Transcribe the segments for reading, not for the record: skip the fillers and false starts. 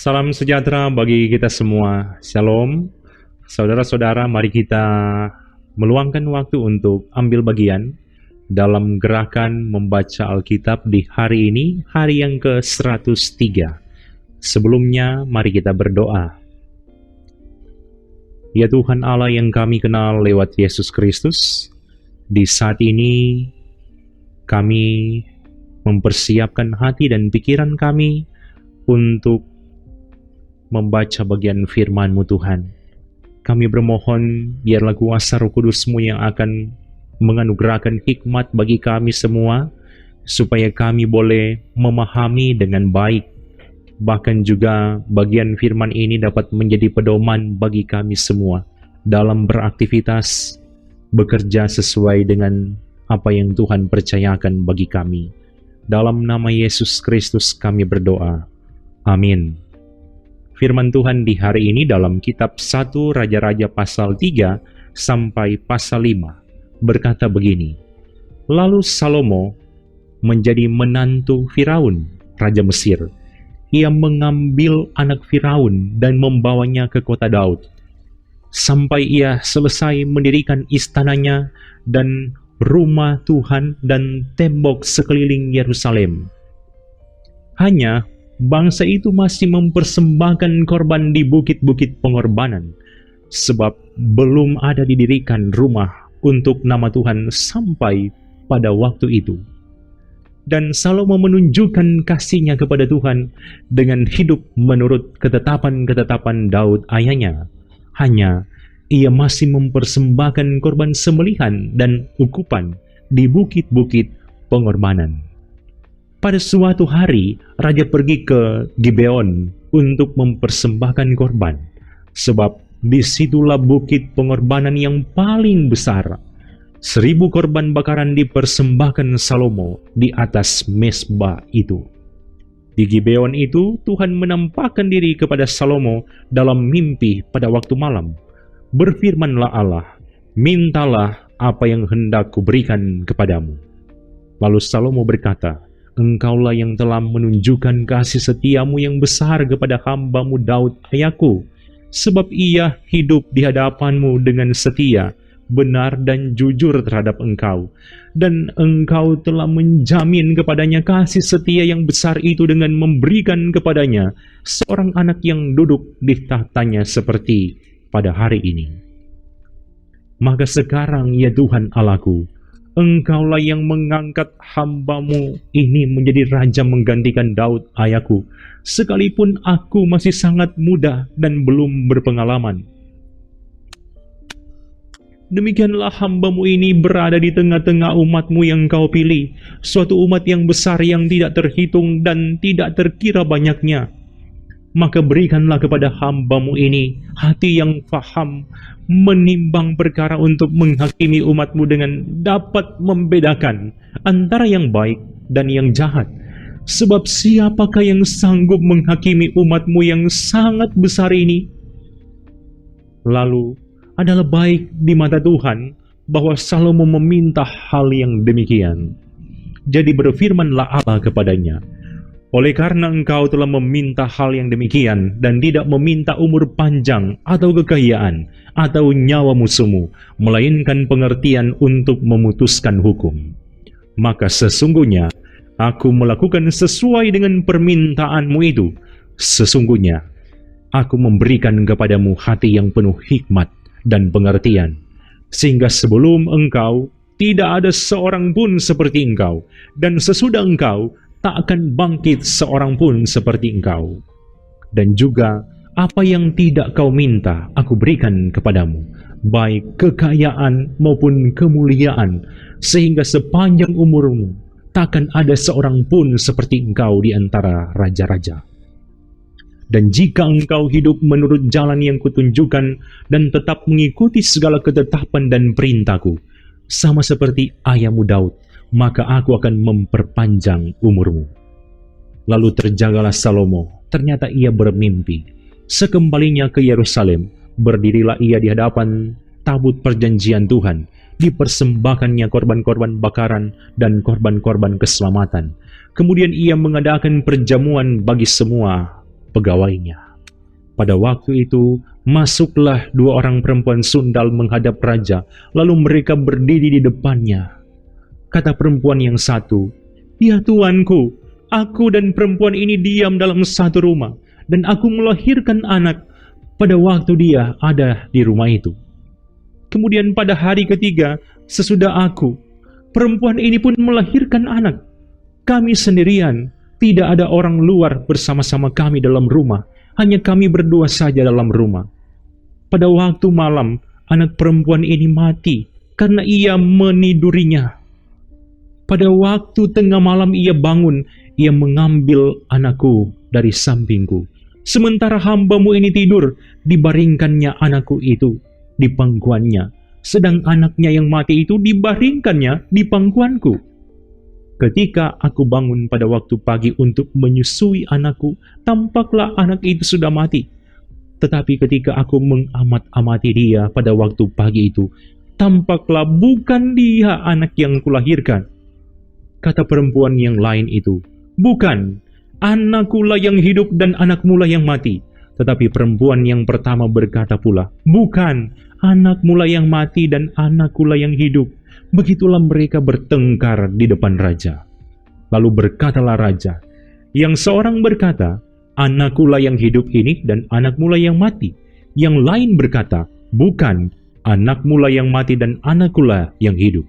Salam sejahtera bagi kita semua. Shalom. Saudara-saudara, mari kita meluangkan waktu untuk ambil bagian dalam gerakan membaca Alkitab di hari ini, hari yang ke-103. Sebelumnya, mari kita berdoa. Ya Tuhan Allah yang kami kenal lewat Yesus Kristus, di saat ini kami mempersiapkan hati dan pikiran kami untuk membaca bagian firman-Mu Tuhan. Kami bermohon biarlah kuasa Roh Kudus-Mu yang akan menganugerahkan hikmat bagi kami semua, supaya kami boleh memahami dengan baik. Bahkan juga bagian firman ini dapat menjadi pedoman bagi kami semua dalam beraktivitas, bekerja sesuai dengan apa yang Tuhan percayakan bagi kami. Dalam nama Yesus Kristus kami berdoa. Amin. Firman Tuhan di hari ini dalam kitab 1 Raja-Raja pasal 3 sampai pasal 5 berkata begini. Lalu Salomo menjadi menantu Firaun, Raja Mesir. Ia mengambil anak Firaun dan membawanya ke kota Daud, sampai ia selesai mendirikan istananya dan rumah Tuhan dan tembok sekeliling Yerusalem. Hanya bangsa itu masih mempersembahkan korban di bukit-bukit pengorbanan, sebab belum ada didirikan rumah untuk nama Tuhan sampai pada waktu itu. Dan Salomo menunjukkan kasihnya kepada Tuhan dengan hidup menurut ketetapan-ketetapan Daud ayahnya. Hanya ia masih mempersembahkan korban sembelihan dan ukupan di bukit-bukit pengorbanan. Pada suatu hari, raja pergi ke Gibeon untuk mempersembahkan korban, sebab disitulah bukit pengorbanan yang paling besar. 1.000 korban bakaran dipersembahkan Salomo di atas mezbah itu. Di Gibeon itu, Tuhan menampakkan diri kepada Salomo dalam mimpi pada waktu malam. Berfirmanlah Allah, mintalah apa yang hendak kuberikan kepadamu. Lalu Salomo berkata, Engkaulah yang telah menunjukkan kasih setiamu yang besar kepada hamba-Mu Daud ayahku, sebab ia hidup di hadapan-Mu dengan setia, benar dan jujur terhadap Engkau, dan Engkau telah menjamin kepadanya kasih setia yang besar itu dengan memberikan kepadanya seorang anak yang duduk di tahtanya seperti pada hari ini. Maka sekarang ya Tuhan Allahku, Engkaulah yang mengangkat hamba-Mu ini menjadi raja menggantikan Daud ayahku, sekalipun aku masih sangat muda dan belum berpengalaman. Demikianlah hamba-Mu ini berada di tengah-tengah umat-Mu yang Kau pilih, suatu umat yang besar yang tidak terhitung dan tidak terkira banyaknya. Maka berikanlah kepada hamba-Mu ini hati yang faham, menimbang perkara untuk menghakimi umat-Mu dengan dapat membedakan antara yang baik dan yang jahat. Sebab siapakah yang sanggup menghakimi umat-Mu yang sangat besar ini? Lalu adalah baik di mata Tuhan bahwa Salomo meminta hal yang demikian. Jadi berfirmanlah Allah kepadanya, oleh karena engkau telah meminta hal yang demikian dan tidak meminta umur panjang atau kekayaan atau nyawa musuhmu, melainkan pengertian untuk memutuskan hukum, maka sesungguhnya aku melakukan sesuai dengan permintaanmu itu. Sesungguhnya aku memberikan kepadamu hati yang penuh hikmat dan pengertian, sehingga sebelum engkau tidak ada seorang pun seperti engkau, dan sesudah engkau tak akan bangkit seorang pun seperti engkau. Dan juga apa yang tidak kau minta aku berikan kepadamu, baik kekayaan maupun kemuliaan, sehingga sepanjang umurmu takkan ada seorang pun seperti engkau di antara raja-raja. Dan jika engkau hidup menurut jalan yang kutunjukkan dan tetap mengikuti segala ketetapan dan perintahku, sama seperti ayahmu Daud, maka aku akan memperpanjang umurmu. Lalu terjagalah Salomo, ternyata ia bermimpi. Sekembalinya ke Yerusalem, berdirilah ia di hadapan tabut perjanjian Tuhan, dipersembahkannya korban-korban bakaran dan korban-korban keselamatan. Kemudian ia mengadakan perjamuan bagi semua pegawainya. Pada waktu itu, masuklah 2 orang perempuan sundal menghadap raja, lalu mereka berdiri di depannya. Kata perempuan yang satu, "Ya Tuanku, aku dan perempuan ini diam dalam satu rumah, dan aku melahirkan anak pada waktu dia ada di rumah itu. Kemudian pada hari ketiga, sesudah aku, perempuan ini pun melahirkan anak. Kami sendirian, tidak ada orang luar bersama-sama kami dalam rumah, hanya kami berdua saja dalam rumah. Pada waktu malam, anak perempuan ini mati karena ia menidurinya. Pada waktu tengah malam ia bangun, ia mengambil anakku dari sampingku. Sementara hambamu ini tidur, dibaringkannya anakku itu di pangkuannya, sedang anaknya yang mati itu dibaringkannya di pangkuanku. Ketika aku bangun pada waktu pagi untuk menyusui anakku, tampaklah anak itu sudah mati. Tetapi ketika aku mengamat-amati dia pada waktu pagi itu, tampaklah bukan dia anak yang kulahirkan." Kata perempuan yang lain itu, "Bukan, anakkulah yang hidup dan anakmulah yang mati." Tetapi perempuan yang pertama berkata pula, "Bukan, anakmulah yang mati dan anakkulah yang hidup." Begitulah mereka bertengkar di depan raja. Lalu berkatalah raja, yang seorang berkata, "Anakkulah yang hidup ini dan anakmulah yang mati." Yang lain berkata, "Bukan, anakmulah yang mati dan anakkulah yang hidup."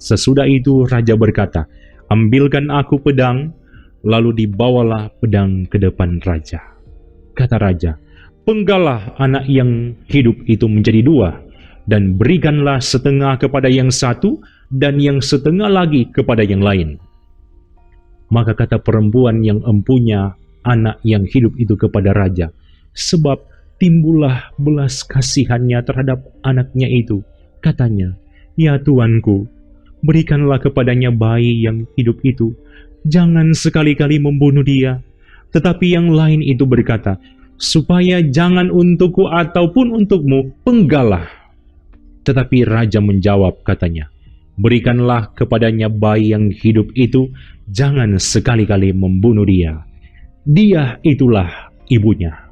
Sesudah itu raja berkata, "Ambilkan aku pedang." Lalu dibawalah pedang ke depan raja. Kata raja, "Penggalah anak yang hidup itu menjadi 2, dan berikanlah setengah kepada yang satu, dan yang setengah lagi kepada yang lain." Maka kata perempuan yang empunya anak yang hidup itu kepada raja, sebab timbullah belas kasihannya terhadap anaknya itu. Katanya, "Ya Tuanku, berikanlah kepadanya bayi yang hidup itu. Jangan sekali-kali membunuh dia." Tetapi yang lain itu berkata, "Supaya jangan untukku ataupun untukmu, penggalah." Tetapi raja menjawab katanya, "Berikanlah kepadanya bayi yang hidup itu, jangan sekali-kali membunuh dia. Dia itulah ibunya."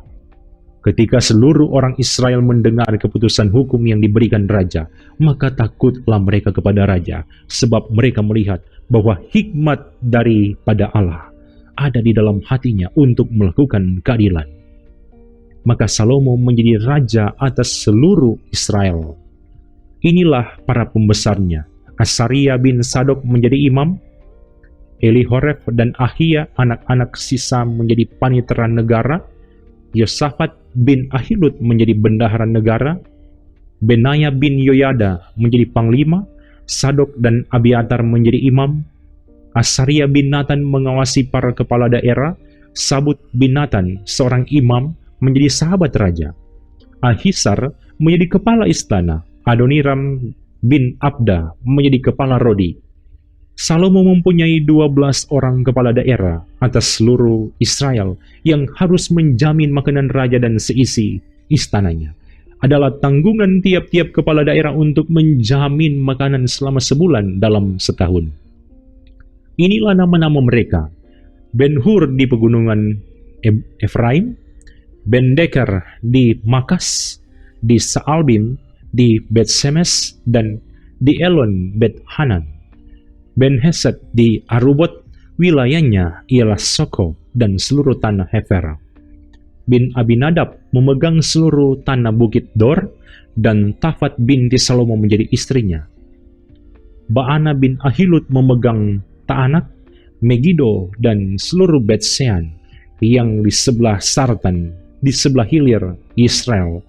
Ketika seluruh orang Israel mendengar keputusan hukum yang diberikan raja, maka takutlah mereka kepada raja, sebab mereka melihat bahwa hikmat daripada Allah ada di dalam hatinya untuk melakukan keadilan. Maka Salomo menjadi raja atas seluruh Israel. Inilah para pembesarnya. Asaria bin Sadok menjadi imam, Elihoref dan Ahia anak-anak sisa menjadi panitera negara, Yosafat bin Ahilud menjadi bendahara negara, Benaya bin Yoyada menjadi panglima, Sadok dan Abiatar menjadi imam, Asaria bin Natan mengawasi para kepala daerah, Sabut bin Natan seorang imam menjadi sahabat raja, Ahisar menjadi kepala istana, Adoniram bin Abda menjadi kepala Rodi. Salomo mempunyai 12 orang kepala daerah atas seluruh Israel yang harus menjamin makanan raja dan seisi istananya. Adalah tanggungan tiap-tiap kepala daerah untuk menjamin makanan selama sebulan dalam setahun. Inilah nama-nama mereka: Ben-Hur di pegunungan Efraim, Ben-Deker di Makas, di Saalbim, di Bet-Semes, dan di Elon Bet-Hanan. Ben-Hesed di Arubot, wilayahnya ialah Soko dan seluruh tanah Hefer. Bin Abinadab memegang seluruh tanah Bukit Dor, dan Tafat binti Salomo menjadi istrinya. Baana bin Ahilud memegang Taanak, Megido, dan seluruh Bet-Sean yang di sebelah Sartan, di sebelah hilir Israel,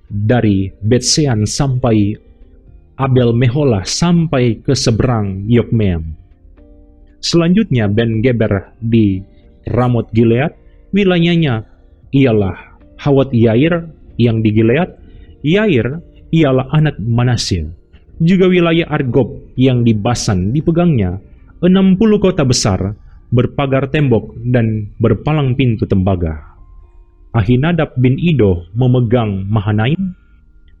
dari Bet-Sean sampai Abel Meholah sampai ke seberang Yokmeam. Selanjutnya Ben-Geber di Ramot Gilead, wilayahnya ialah Hawat Yair yang di Gilead. Yair ialah anak Manasye. Juga wilayah Argob yang di Basan dipegangnya, 60 kota besar, berpagar tembok dan berpalang pintu tembaga. Ahinadab bin Ido memegang Mahanaim.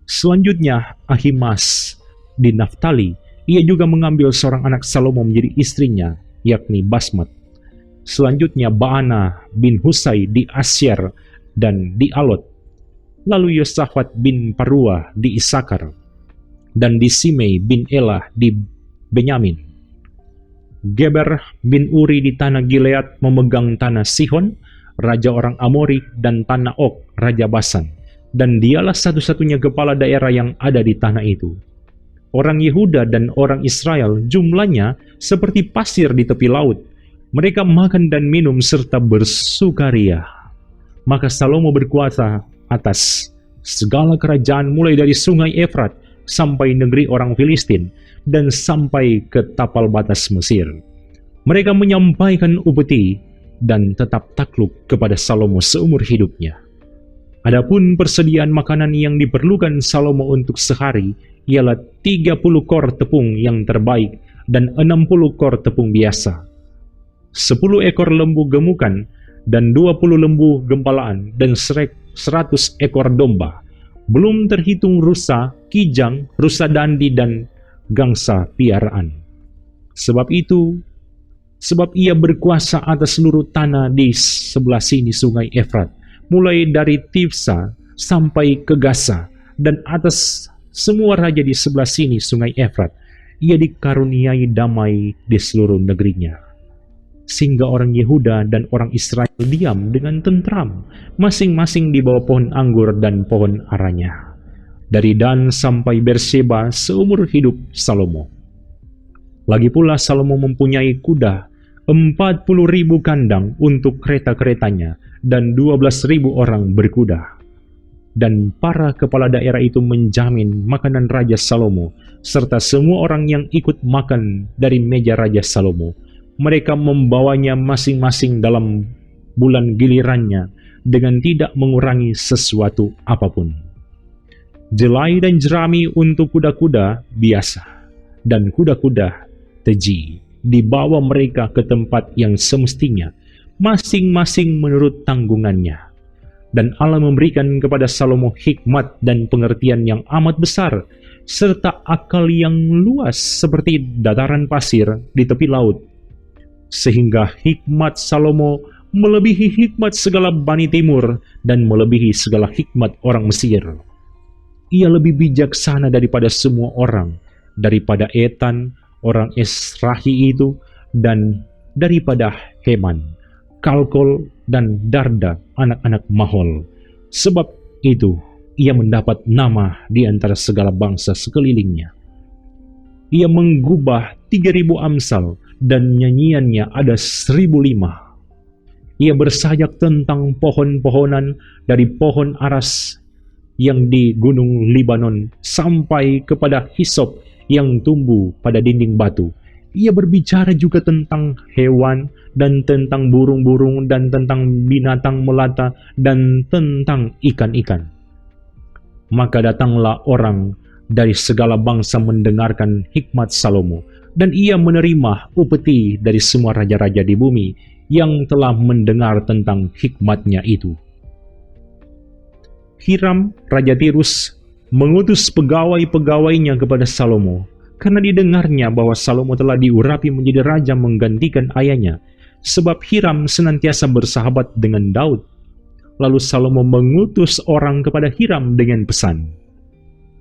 Selanjutnya Ahimas di Naftali, ia juga mengambil seorang anak Salomo menjadi istrinya, yakni Basmat. Selanjutnya Baana bin Husai di Asyir dan di Alot. Lalu Yosafat bin Parua di Isakar, dan di Simei bin Elah di Benyamin. Geber bin Uri di tanah Gilead memegang tanah Sihon, raja orang Amori, dan tanah Og, raja Basan. Dan dialah satu-satunya kepala daerah yang ada di tanah itu. Orang Yehuda dan orang Israel jumlahnya seperti pasir di tepi laut. Mereka makan dan minum serta bersukaria. Maka Salomo berkuasa atas segala kerajaan mulai dari sungai Efrat sampai negeri orang Filistin dan sampai ke tapal batas Mesir. Mereka menyampaikan upeti dan tetap takluk kepada Salomo seumur hidupnya. Adapun persediaan makanan yang diperlukan Salomo untuk sehari ialah 30 kor tepung yang terbaik dan 60 kor tepung biasa, 10 ekor lembu gemukan dan 20 lembu gempalaan dan 100 ekor domba, belum terhitung rusa, kijang, rusa dandi dan gangsa piaraan. Sebab ia berkuasa atas seluruh tanah di sebelah sini sungai Efrat, mulai dari Tifsa sampai ke Gaza, dan atas semua raja di sebelah sini sungai Efrat. Ia dikaruniai damai di seluruh negerinya. Sehingga orang Yehuda dan orang Israel diam dengan tentram, masing-masing di bawah pohon anggur dan pohon aranya. Dari Dan sampai Berseba seumur hidup Salomo. Lagi pula Salomo mempunyai kuda, 40.000 kandang untuk kereta-keretanya, dan 12.000 orang berkuda. Dan para kepala daerah itu menjamin makanan Raja Salomo, serta semua orang yang ikut makan dari meja Raja Salomo. Mereka membawanya masing-masing dalam bulan gilirannya dengan tidak mengurangi sesuatu apapun. Jelai dan jerami untuk kuda-kuda biasa, dan kuda-kuda teji dibawa mereka ke tempat yang semestinya, masing-masing menurut tanggungannya. Dan Allah memberikan kepada Salomo hikmat dan pengertian yang amat besar, serta akal yang luas seperti dataran pasir di tepi laut. Sehingga hikmat Salomo melebihi hikmat segala Bani Timur dan melebihi segala hikmat orang Mesir. Ia lebih bijaksana daripada semua orang, daripada Etan, orang Esrahi itu, dan daripada Heman, Kalkol, dan Darda, anak-anak Mahol. Sebab itu, ia mendapat nama di antara segala bangsa sekelilingnya. Ia menggubah 3.000 amsal, dan nyanyiannya ada 1.005. Ia bersajak tentang pohon-pohonan dari pohon aras yang di gunung Libanon sampai kepada hisop yang tumbuh pada dinding batu. Ia berbicara juga tentang hewan dan tentang burung-burung dan tentang binatang melata dan tentang ikan-ikan. Maka datanglah orang dari segala bangsa mendengarkan hikmat Salomo, dan ia menerima upeti dari semua raja-raja di bumi yang telah mendengar tentang hikmatnya itu. Hiram, Raja Tirus, mengutus pegawai-pegawainya kepada Salomo, karena didengarnya bahwa Salomo telah diurapi menjadi raja menggantikan ayahnya, sebab Hiram senantiasa bersahabat dengan Daud. Lalu Salomo mengutus orang kepada Hiram dengan pesan,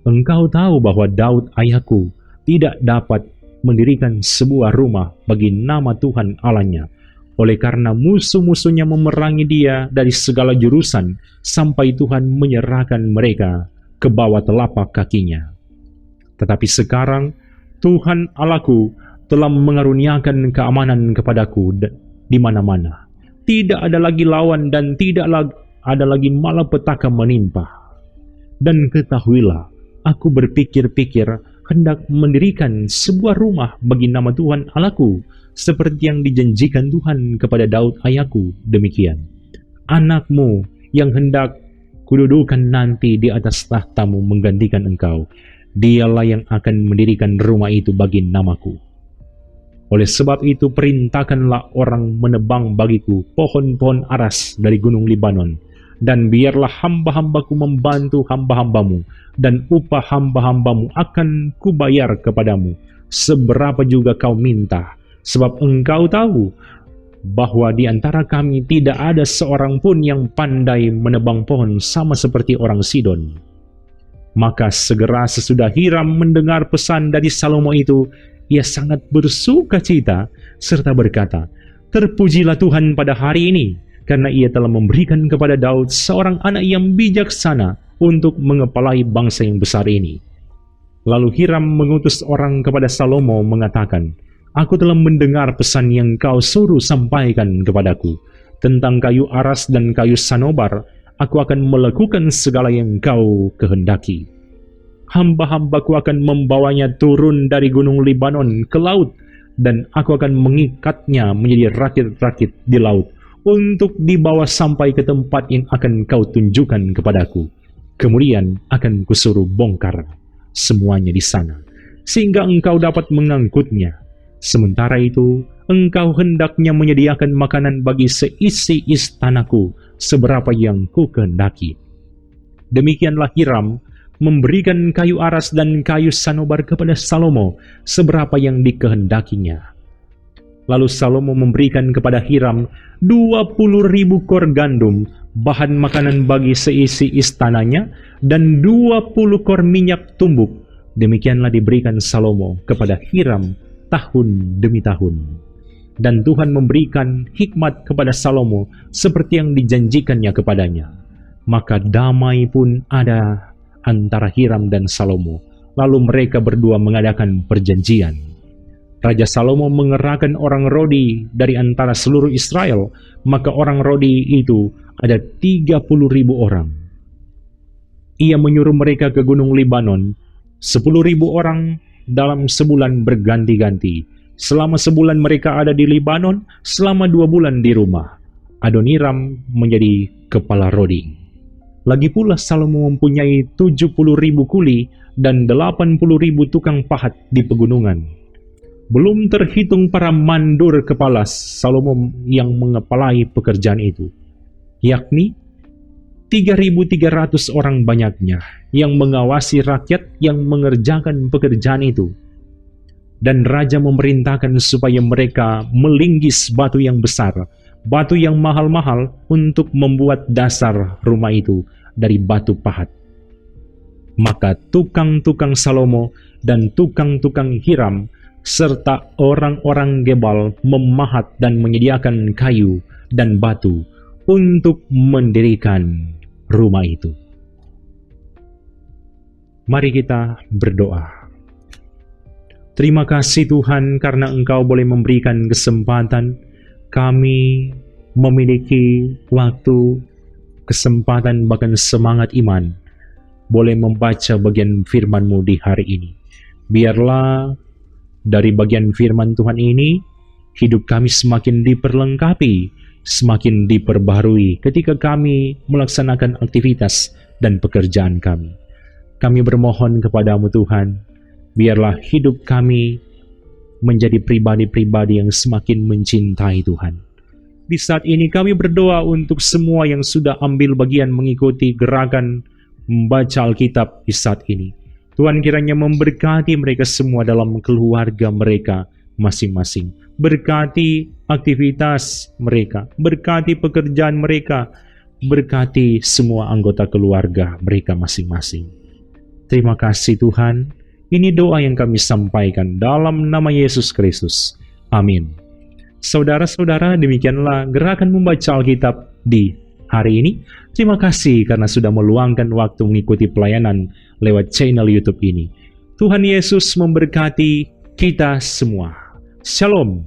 "Engkau tahu bahwa Daud ayahku tidak dapat mendirikan sebuah rumah bagi nama Tuhan Allahnya, oleh karena musuh-musuhnya memerangi dia dari segala jurusan, sampai Tuhan menyerahkan mereka ke bawah telapak kakinya. Tetapi sekarang Tuhan Allahku telah mengaruniakan keamanan kepadaku di mana-mana. Tidak ada lagi lawan dan tidak ada lagi malapetaka menimpa. Dan ketahuilah, aku berpikir-pikir hendak mendirikan sebuah rumah bagi nama Tuhan Allahku, seperti yang dijanjikan Tuhan kepada Daud ayahku. Demikian, anakmu yang hendak kududukan nanti di atas tahtamu menggantikan engkau, dialah yang akan mendirikan rumah itu bagi namaku. Oleh sebab itu perintahkanlah orang menebang bagiku pohon-pohon aras dari gunung Libanon, Dan biarlah hamba-hambaku membantu hamba-hambamu, dan upah hamba-hambamu akan kubayar kepadamu, seberapa juga kau minta. Sebab engkau tahu bahwa di antara kami tidak ada seorang pun yang pandai menebang pohon sama seperti orang Sidon. Maka segera sesudah Hiram mendengar pesan dari Salomo itu, ia sangat bersuka cita serta berkata, "Terpujilah Tuhan pada hari ini, karena ia telah memberikan kepada Daud seorang anak yang bijaksana untuk mengepalai bangsa yang besar ini." Lalu Hiram mengutus orang kepada Salomo mengatakan, "Aku telah mendengar pesan yang kau suruh sampaikan kepadaku. Tentang kayu aras dan kayu sanobar, aku akan melakukan segala yang kau kehendaki. Hamba-hambaku akan membawanya turun dari gunung Libanon ke laut, dan aku akan mengikatnya menjadi rakit-rakit di laut, untuk dibawa sampai ke tempat yang akan kau tunjukkan kepadaku. Kemudian akan kusuruh bongkar semuanya di sana, sehingga engkau dapat mengangkutnya. Sementara itu, engkau hendaknya menyediakan makanan bagi seisi istanaku, seberapa yang ku kehendaki." Demikianlah Hiram memberikan kayu aras dan kayu sanobar kepada Salomo, seberapa yang dikehendakinya. Lalu Salomo memberikan kepada Hiram 20.000 kor gandum, bahan makanan bagi seisi istananya, dan 20 kor minyak tumbuk. Demikianlah diberikan Salomo kepada Hiram tahun demi tahun. Dan Tuhan memberikan hikmat kepada Salomo seperti yang dijanjikannya kepadanya. Maka damai pun ada antara Hiram dan Salomo. Lalu mereka berdua mengadakan perjanjian. Raja Salomo mengerahkan orang Rodi dari antara seluruh Israel, maka orang Rodi itu ada 30.000 orang. Ia menyuruh mereka ke gunung Libanon, 10.000 orang dalam sebulan berganti-ganti. Selama sebulan mereka ada di Libanon, selama 2 bulan di rumah. Adoniram menjadi kepala Rodi. Lagi pula Salomo mempunyai 70.000 kuli dan 80.000 tukang pahat di pegunungan. Belum terhitung para mandur kepala Salomo yang mengepalai pekerjaan itu, yakni 3.300 orang banyaknya yang mengawasi rakyat yang mengerjakan pekerjaan itu. Dan raja memerintahkan supaya mereka melinggis batu yang besar, batu yang mahal-mahal untuk membuat dasar rumah itu dari batu pahat. Maka tukang-tukang Salomo dan tukang-tukang Hiram serta orang-orang Gebal memahat dan menyediakan kayu dan batu untuk mendirikan rumah itu. Mari kita berdoa. Terima kasih Tuhan karena Engkau boleh memberikan kesempatan kami memiliki waktu, kesempatan bahkan semangat iman boleh membaca bagian firman-Mu di hari ini. Biarlah dari bagian firman Tuhan ini, hidup kami semakin diperlengkapi, semakin diperbaharui ketika kami melaksanakan aktivitas dan pekerjaan kami. Kami bermohon kepadamu Tuhan, biarlah hidup kami menjadi pribadi-pribadi yang semakin mencintai Tuhan. Di saat ini kami berdoa untuk semua yang sudah ambil bagian mengikuti gerakan membaca Alkitab di saat ini. Tuhan kiranya memberkati mereka semua dalam keluarga mereka masing-masing. Berkati aktivitas mereka, berkati pekerjaan mereka, berkati semua anggota keluarga mereka masing-masing. Terima kasih Tuhan. Ini doa yang kami sampaikan dalam nama Yesus Kristus. Amin. Saudara-saudara, demikianlah gerakan membaca Alkitab di hari ini. Terima kasih karena sudah meluangkan waktu mengikuti pelayanan lewat channel YouTube ini. Tuhan Yesus memberkati kita semua. Shalom.